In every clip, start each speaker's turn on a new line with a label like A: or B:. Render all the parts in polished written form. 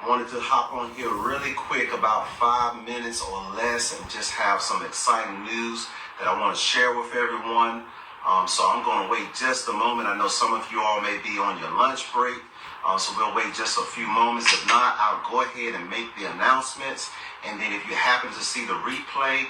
A: Wanted to hop on here really quick, about 5 minutes or less, and just have some exciting news that I want to share with everyone. So I'm going to wait just a moment. I know some of you all may be on your lunch break, so we'll wait just a few moments. If not, I'll go ahead and make the announcements. And then if you happen to see the replay,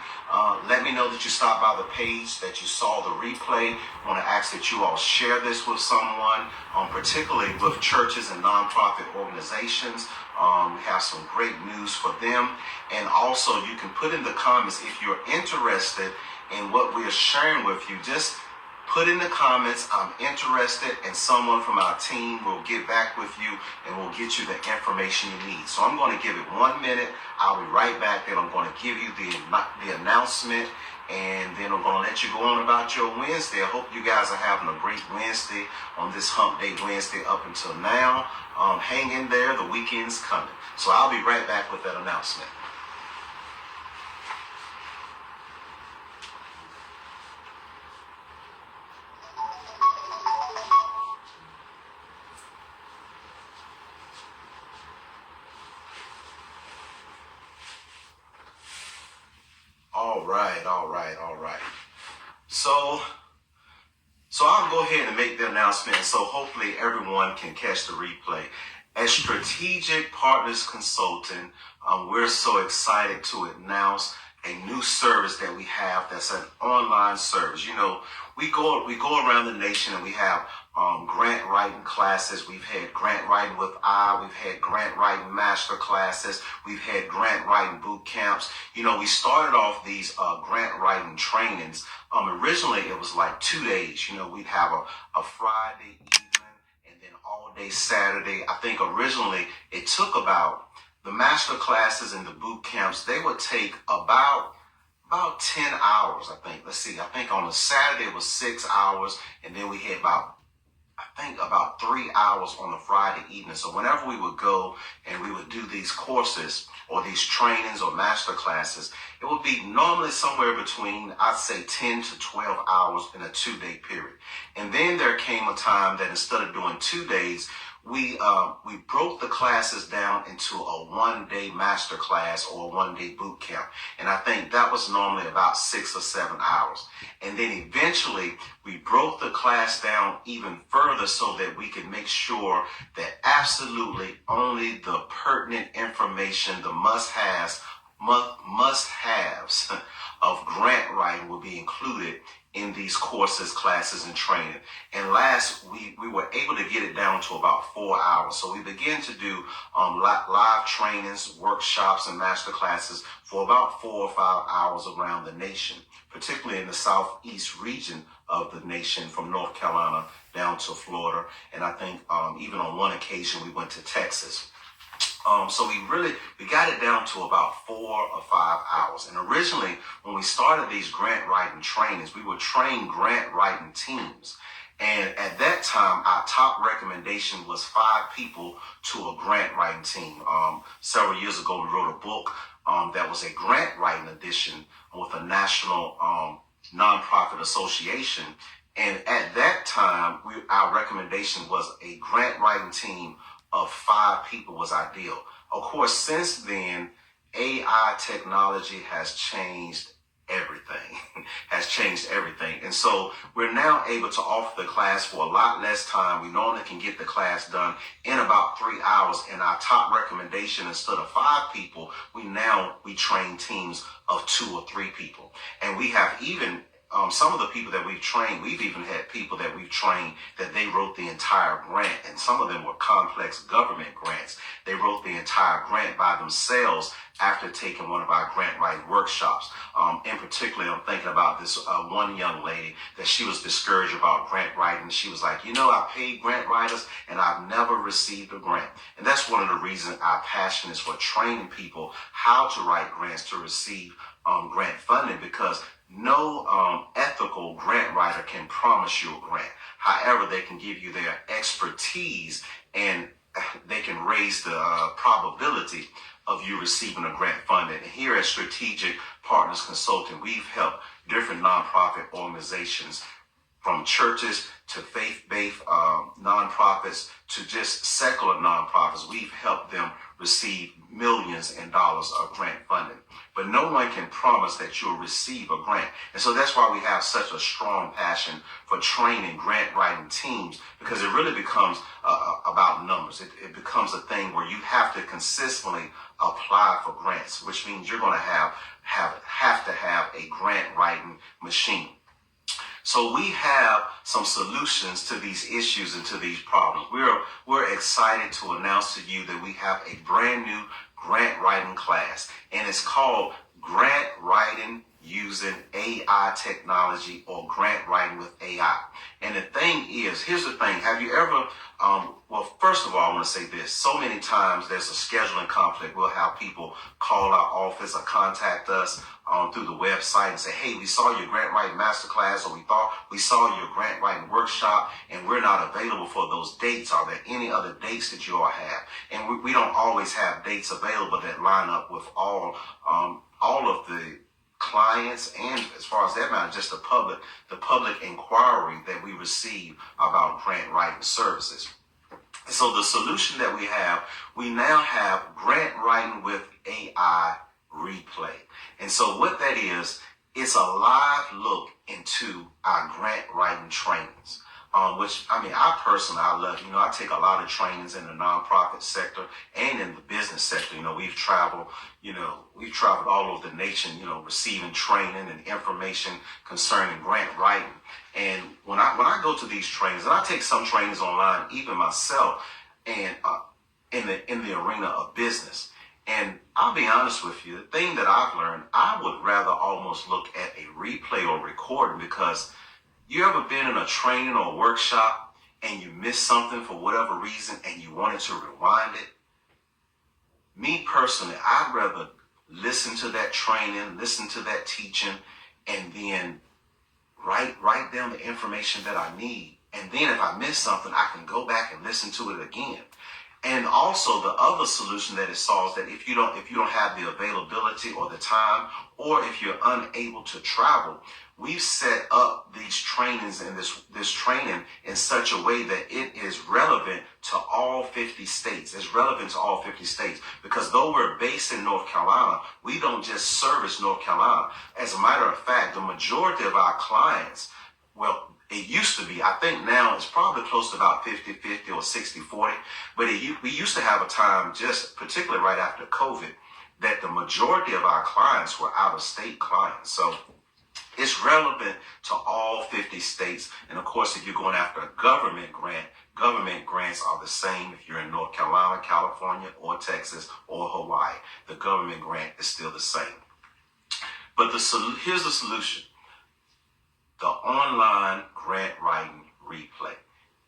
A: let me know that you stopped by the page, that you saw the replay. I want to ask that you all share this with someone, particularly with churches and nonprofit organizations. We have some great news for them. And also you can put in the comments if you're interested in what we're sharing with you. Just put in the comments, I'm interested, and someone from our team will get back with you and will get you the information you need. So I'm going to give it 1 minute. I'll be right back. Then I'm going to give you the announcement, and then I'm going to let you go on about your Wednesday. I hope you guys are having a great Wednesday on this Hump Day Wednesday up until now. Hang in there. The weekend's coming. So I'll be right back with that announcement. All right. So I'll go ahead and make the announcement, so hopefully everyone can catch the replay. As Strategic Partners Consulting, we're so excited to announce a new service that we have that's an online service. You know, we go around the nation and we have grant writing classes. We've had grant writing with we've had grant writing master classes. We've had grant writing boot camps. You know, we started off these grant writing trainings. Originally it was like 2 days. You know, we'd have a Friday evening and then all day Saturday. I think originally it took about the master classes and the boot camps, they would take about 10 hours, I think. Let's see, I think on a Saturday it was 6 hours, and then we had about 3 hours on the Friday evening. So whenever we would go and we would do these courses or these trainings or master classes, it would be normally somewhere between, I'd say, 10 to 12 hours in a 2-day period. And then there came a time that instead of doing 2 days, we broke the classes down into a 1-day master class or a 1-day boot camp. And I think that was normally about 6 or 7 hours. And then eventually we broke the class down even further so that we could make sure that absolutely only the pertinent information, the must-haves of grant writing will be included in these courses, classes, and training. And last, we were able to get it down to about 4 hours. So we began to do live trainings, workshops, and master classes for about 4 or 5 hours around the nation, particularly in the southeast region of the nation, from North Carolina down to Florida. And I think even on one occasion we went to Texas. So we got it down to about 4 or 5 hours. And originally, when we started these grant writing trainings, we would train grant writing teams. And at that time, our top recommendation was 5 people to a grant writing team. Several years ago, we wrote a book that was a grant writing edition with a national nonprofit association. And at that time, our recommendation was a grant writing team of 5 people was ideal. Of course, since then, AI technology has changed everything, And so we're now able to offer the class for a lot less time. We normally can get the class done in about 3 hours. And our top recommendation, instead of 5 people, we train teams of 2 or 3 people. And we have even some of the people that we've trained, we've even had people that we've trained that they wrote the entire grant, and some of them were complex government grants. They wrote the entire grant by themselves after taking one of our grant writing workshops. In particular, I'm thinking about this one young lady that she was discouraged about grant writing. She was like, I paid grant writers and I've never received a grant. And that's one of the reasons our passion is for training people how to write grants to receive grant funding, because no ethical grant writer can promise you a grant. However, they can give you their expertise and they can raise the probability of you receiving a grant funding. And here at Strategic Partners Consulting, we've helped different nonprofit organizations, from churches to faith-based nonprofits to just secular nonprofits. We've helped them receive millions in dollars of grant funding. But no one can promise that you'll receive a grant. And so that's why we have such a strong passion for training grant writing teams, because it really becomes about numbers. It becomes a thing where you have to consistently apply for grants, which means you're going to have to have a grant writing machine. So we have some solutions to these issues and to these problems. We're excited to announce to you that we have a brand new grant writing class, and it's called Grant Writing Using AI Technology, or Grant Writing with AI. And the thing is, here's the thing. Have you ever, well, first of all, I want to say this. So many times there's a scheduling conflict. We'll have people call our office or contact us through the website and say, hey, we saw your grant writing masterclass, or we saw your grant writing workshop, and we're not available for those dates. Are there any other dates that you all have? And we don't always have dates available that line up with all of the clients, and as far as that matter, just the public inquiry that we receive about grant writing services. So the solution that we now have Grant Writing with AI Replay. And so what that is, it's a live look into our grant writing trainings. Which, I mean, I love, I take a lot of trainings in the nonprofit sector and in the business sector. We've traveled all over the nation, receiving training and information concerning grant writing. And when I go to these trainings, and I take some trainings online, even myself, and in the arena of business. And I'll be honest with you, the thing that I've learned, I would rather almost look at a replay or recording, because you ever been in a training or a workshop and you missed something for whatever reason and you wanted to rewind it? Me personally, I'd rather listen to that training, listen to that teaching, and then write down the information that I need. And then if I miss something, I can go back and listen to it again. And also the other solution that it solves, that if you don't have the availability or the time, or if you're unable to travel, we've set up these trainings and this training in such a way that it is relevant to all 50 states. It's relevant to all 50 states, because though we're based in North Carolina, we don't just service North Carolina. As a matter of fact, the majority of our clients, well, it used to be, I think now it's probably close to about 50-50 or 60-40, but we used to have a time, just particularly right after COVID, that the majority of our clients were out-of-state clients. So it's relevant to all 50 states. And of course, if you're going after a government grant, government grants are the same if you're in North Carolina, California, or Texas, or Hawaii. The government grant is still the same. But here's the solution. The online grant writing replay.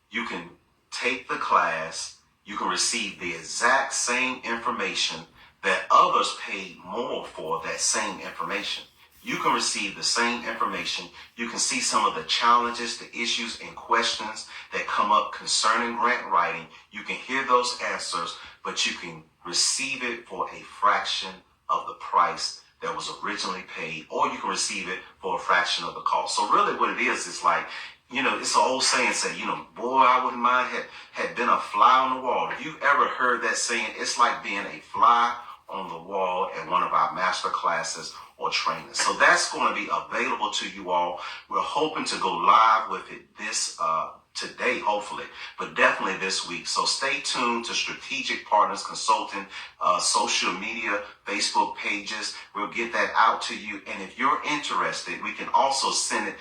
A: You can take the class, you can receive the exact same information that others paid more for that same information. You can receive the same information. You can see some of the challenges, the issues, and questions that come up concerning grant writing. You can hear those answers, but you can receive it for a fraction of the price that was originally paid, or you can receive it for a fraction of the cost. So really what it is, it's like, it's an old saying, boy, I wouldn't mind had been a fly on the wall. If you've ever heard that saying, it's like being a fly on the wall at one of our master classes or trainings. So that's going to be available to you all. We're hoping to go live with it today, hopefully, but definitely this week. So stay tuned to Strategic Partners Consulting social media, Facebook pages. We'll get that out to you. And if you're interested, we can also send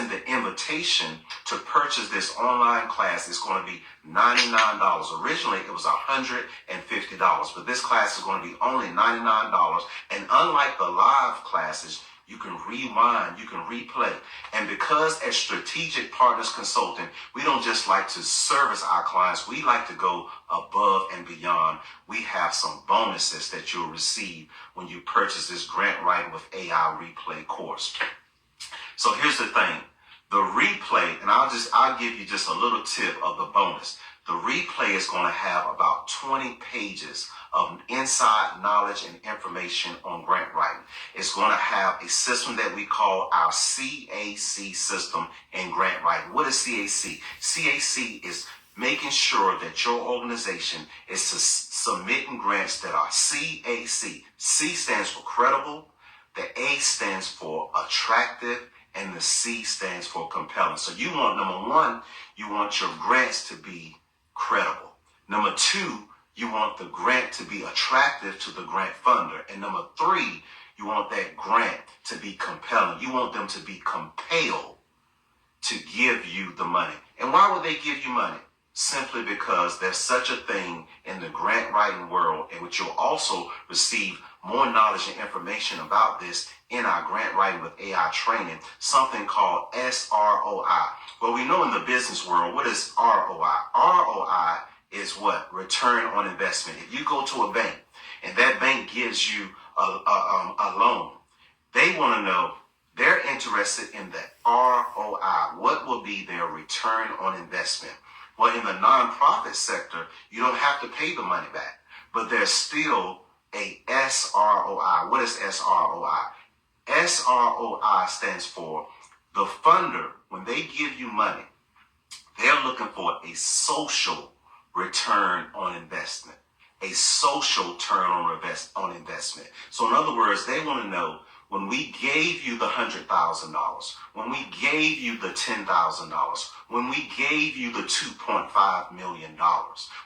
A: the invitation to purchase this online class. It's going to be $99. Originally, it was $150, but this class is going to be only $99. And unlike the live classes, you can rewind, you can replay. And because as Strategic Partners Consulting, we don't just like to service our clients, we like to go above and beyond. We have some bonuses that you'll receive when you purchase this Grant Writing with AI Replay course. So here's the thing. The replay, and I'll give you just a little tip of the bonus. The replay is going to have about 20 pages of inside knowledge and information on grant writing. It's going to have a system that we call our CAC system in grant writing. What is CAC? CAC is making sure that your organization is submitting grants that are CAC. C stands for credible, the A stands for attractive, and the C stands for compelling. So you want, number one, you want your grants to be credible. Number two, you want the grant to be attractive to the grant funder. And number three, you want that grant to be compelling. You want them to be compelled to give you the money. And why would they give you money? Simply because there's such a thing in the grant writing world, in which you'll also receive more knowledge and information about this in our grant writing with AI training, something called SROI. Well, we know in the business world, what is ROI? ROI is what? Return on investment. If you go to a bank and that bank gives you a loan, they want to know, they're interested in the ROI. What will be their return on investment? Well, in the nonprofit sector, you don't have to pay the money back, but there's still a SROI. What is SROI? SROI stands for the funder, when they give you money, they're looking for a social return on investment. A social return on investment. So in other words, they want to know, when we gave you the $100,000, when we gave you the $10,000, when we gave you the $2.5 million,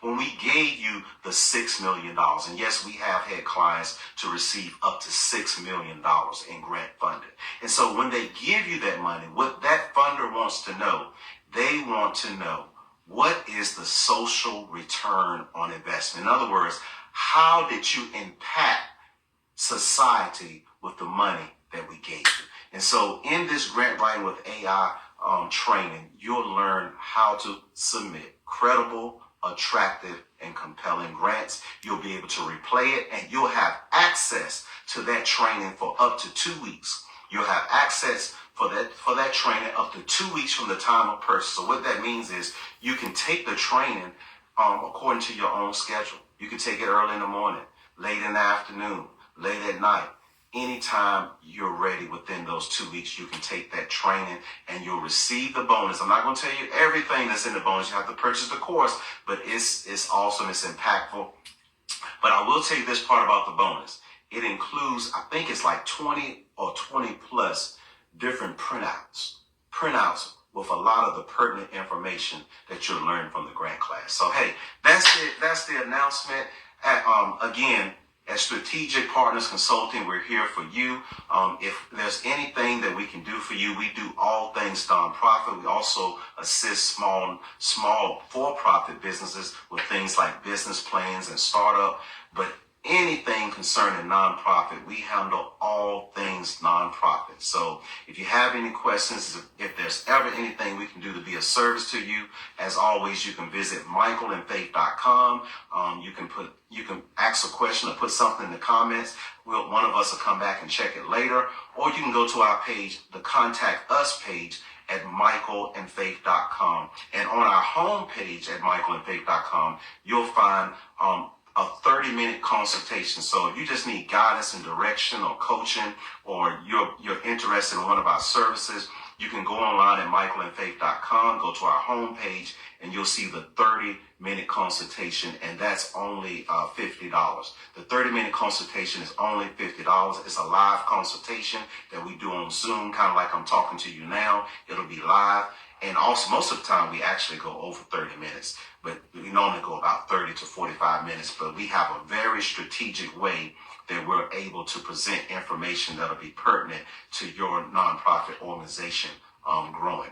A: when we gave you the $6 million, and yes, we have had clients to receive up to $6 million in grant funding. And so when they give you that money, what that funder wants to know, they want to know, what is the social return on investment? In other words, how did you impact society with the money that we gave you? And so in this grant writing with AI training, you'll learn how to submit credible, attractive, and compelling grants. You'll be able to replay it, and you'll have access to that training for up to 2 weeks. You'll have access for that training up to 2 weeks from the time of purchase. So what that means is you can take the training according to your own schedule. You can take it early in the morning, late in the afternoon, late at night. Anytime you're ready within those 2 weeks, you can take that training and you'll receive the bonus. I'm not going to tell you everything that's in the bonus. You have to purchase the course, but it's awesome. It's impactful. But I will tell you this part about the bonus. It includes, I think it's like 20 or 20 plus different printouts with a lot of the pertinent information that you'll learn from the grant class. So, hey, that's it. That's the announcement. Again, at Strategic Partners Consulting, we're here for you. If there's anything that we can do for you, we do all things nonprofit. We also assist small for-profit businesses with things like business plans and startup. But anything concerning nonprofit, we handle all things nonprofit. So if you have any questions, if there's ever anything we can do to be of service to you, as always, you can visit michaelandfaith.com. You can ask a question or put something in the comments. One of us will come back and check it later. Or you can go to our page, the Contact Us page, at michaelandfaith.com. And on our homepage at michaelandfaith.com, you'll find a 30-minute consultation. So if you just need guidance and direction or coaching, or you're interested in one of our services, you can go online at michaelandfaith.com, go to our homepage, and you'll see the 30-minute consultation, and that's only $50. The 30-minute consultation is only $50. It's a live consultation that we do on Zoom, kind of like I'm talking to you now. It'll be live. And also, most of the time, we actually go over 30 minutes, but we normally go about 30 to 45 minutes. But we have a very strategic way that we're able to present information that'll be pertinent to your nonprofit organization growing.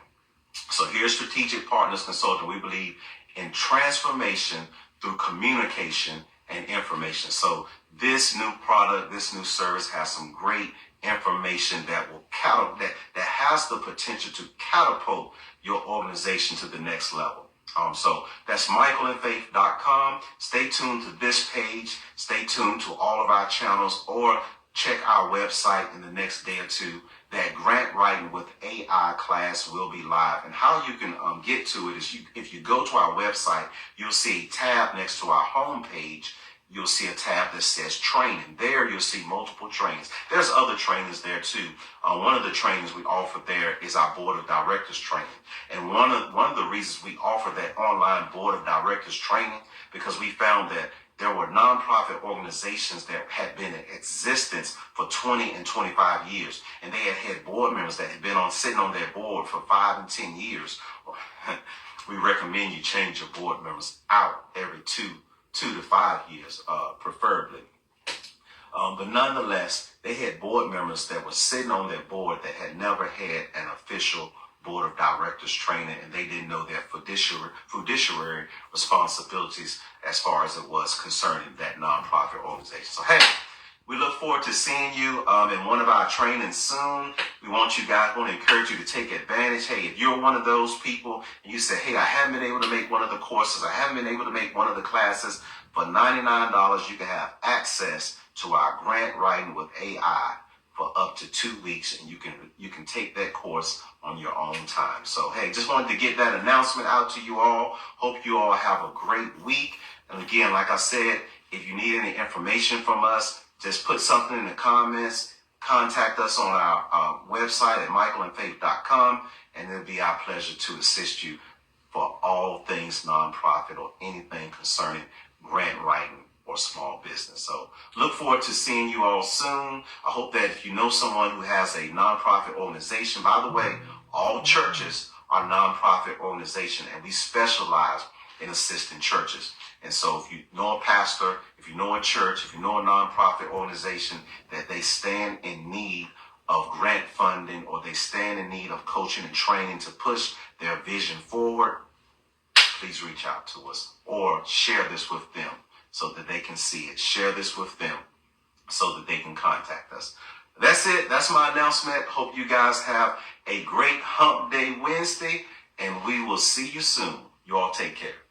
A: So here's Strategic Partners Consulting. We believe in transformation through communication and information. So this new product, this new service has some great information that will that has the potential to catapult your organization to the next level. So that's michaelandfaith.com. Stay tuned to this page. Stay tuned to all of our channels, or check our website in the next day or two. That Grant Writing with AI class will be live. And how you can get to it is if you go to our website, you'll see a tab next to our homepage, you'll see a tab that says training. There you'll see multiple trainings. There's other trainings there too. One of the trainings we offer there is our board of directors training. And one of the reasons we offer that online board of directors training, because we found that there were nonprofit organizations that had been in existence for 20 and 25 years. And they had board members that had been sitting on their board for 5 and 10 years. We recommend you change your board members out every 2 to 5 years, preferably. But nonetheless, they had board members that were sitting on their board that had never had an official board of directors training, and they didn't know their fiduciary responsibilities as far as it was concerning that nonprofit organization. So, hey, we look forward to seeing you in one of our trainings soon. We want you guys, want to encourage you to take advantage. Hey, if you're one of those people and you say, hey, I haven't been able to make one of the courses, I haven't been able to make one of the classes, for $99, you can have access to our grant writing with AI for up to 2 weeks, and you can take that course on your own time. So, hey, just wanted to get that announcement out to you all. Hope you all have a great week. And again, like I said, if you need any information from us, just put something in the comments. Contact us on our website at michaelandfaith.com, and it'll be our pleasure to assist you for all things nonprofit or anything concerning grant writing or small business. So look forward to seeing you all soon. I hope that if you know someone who has a nonprofit organization, by the way, all churches are nonprofit organizations, and we specialize in assisting churches. And so if you know a pastor, if you know a church, if you know a nonprofit organization that they stand in need of grant funding, or they stand in need of coaching and training to push their vision forward, please reach out to us or share this with them so that they can see it. Share this with them so that they can contact us. That's it. That's my announcement. Hope you guys have a great Hump Day Wednesday, and we will see you soon. You all take care.